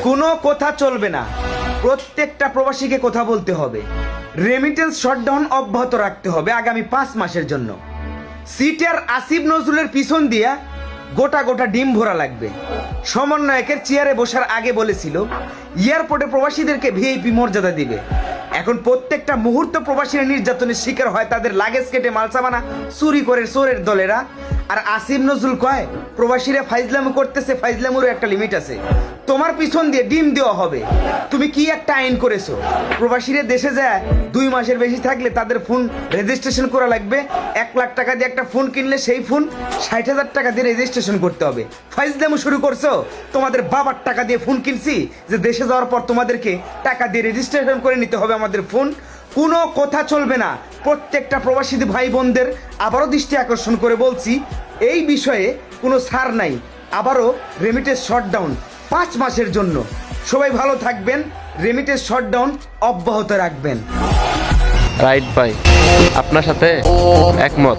কোনো কথা চলবে না, প্রত্যেকটা প্রবাসীকে কথা বলতে হবে। রেমিটেন্স শটডাউন অব্যাহত রাখতে হবে আগামী 5 মাসের জন্য। সিটার আসিফ নজরুলের পিছন দিয়া গোটা গোটা ডিম ভরা লাগবে। সমন্বয়কের চেয়ারে বসার আগে বলেছিল এয়ারপোর্টে প্রবাসীদেরকে ভিআইপি মর্যাদা দিবে। এখন প্রত্যেকটা মুহূর্ত প্রবাসীরা নির্যাতনের শিকার হয়, তাদের লাগেজ কেটে মালসামানা চুরি করে চোরের দলেরা। আর আসিফ নজরুল কয় প্রবাসীরা ফাইজলামো করতেছে, ফাইজলামোরও একটা লিমিট আছে। তোমার পিছন দিয়ে ডিম দেওয়া হবে। তুমি কি একটা আইন করেছো? প্রবাসীরা দেশে যায় 2 মাসের বেশি থাকলে তাদের ফোন রেজিস্ট্রেশন করা লাগবে। 1 লাখ টাকা দিয়ে একটা ফোন কিনলে সেই ফোন 60,000 টাকা দিয়ে রেজিস্ট্রেশন করতে হবে। ফাইজলামো শুরু করছো? তোমাদের বাবার টাকা দিয়ে ফোন কিনছি যে দেশে যাওয়ার পর তোমাদেরকে টাকা দিয়ে রেজিস্ট্রেশন করে নিতে হবে আমাদের ফোন। কোনো কথা চলবে না। প্রত্যেকটা প্রবাসী ভাই বোনদের আবারও দৃষ্টি আকর্ষণ করে বলছি, এই বিষয়ে কোনো ছাড় নাই। আবারও রেমিটেন্স শটডাউন 5 মাসের জন্য। সবাই ভালো থাকবেন, রেমিটেন্স শটডাউন অব্যাহত রাখবেন। রাইট ভাই, আপনার সাথে একমত।